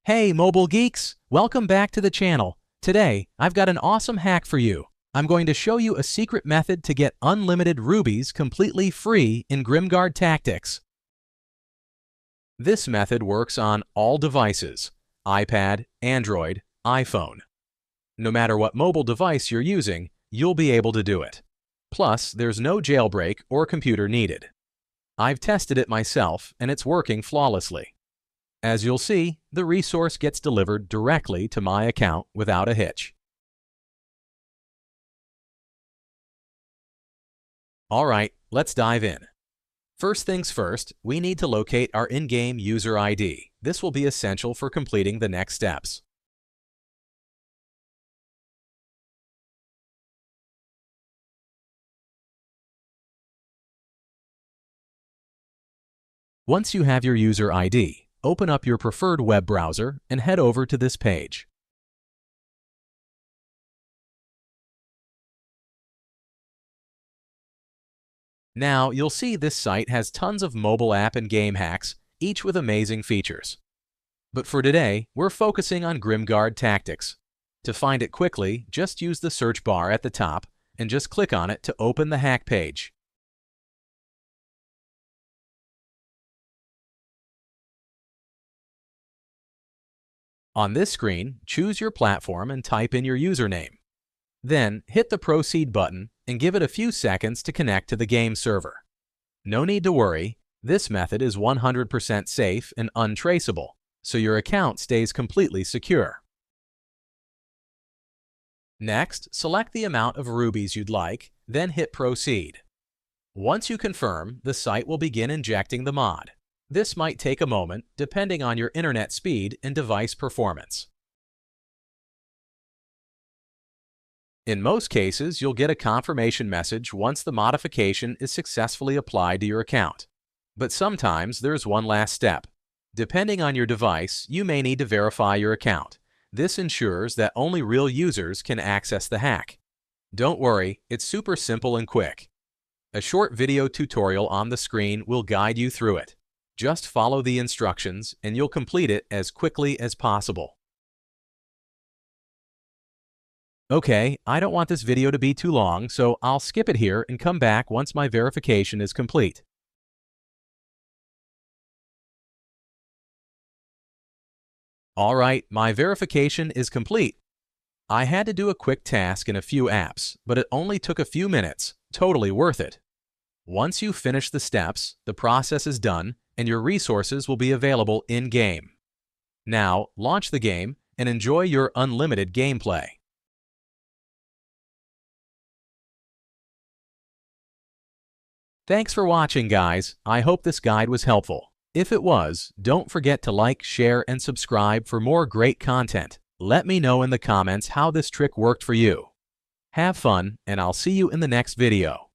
Hey mobile geeks, welcome back to the channel. Today, I've got an awesome hack for you. I'm going to show you a secret method to get unlimited rubies completely free in Grimguard Tactics. This method works on all devices: iPad, Android, iPhone. No matter what mobile device you're using, you'll be able to do it. Plus, there's no jailbreak or computer needed. I've tested it myself, and it's working flawlessly. As you'll see, the resource gets delivered directly to my account without a hitch. Alright, let's dive in. First things first, we need to locate our in-game user ID. This will be essential for completing the next steps. Once you have your user ID, open up your preferred web browser and head over to this page. Now, you'll see this site has tons of mobile app and game hacks, each with amazing features. But for today, we're focusing on Grimguard Tactics. To find it quickly, just use the search bar at the top and just click on it to open the hack page. On this screen, choose your platform and type in your username. Then, hit the Proceed button and give it a few seconds to connect to the game server. No need to worry, this method is 100% safe and untraceable, so your account stays completely secure. Next, select the amount of rubies you'd like, then hit Proceed. Once you confirm, the site will begin injecting the mod. This might take a moment, depending on your internet speed and device performance. In most cases, you'll get a confirmation message once the modification is successfully applied to your account. But sometimes there's one last step. Depending on your device, you may need to verify your account. This ensures that only real users can access the hack. Don't worry, it's super simple and quick. A short video tutorial on the screen will guide you through it. Just follow the instructions and you'll complete it as quickly as possible. Okay, I don't want this video to be too long, so I'll skip it here and come back once my verification is complete. Alright, my verification is complete. I had to do a quick task in a few apps, but it only took a few minutes. Totally worth it. Once you finish the steps, the process is done and your resources will be available in-game. Now, launch the game and enjoy your unlimited gameplay. Thanks for watching, guys. I hope this guide was helpful. If it was, don't forget to like, share, and subscribe for more great content. Let me know in the comments how this trick worked for you. Have fun, and I'll see you in the next video.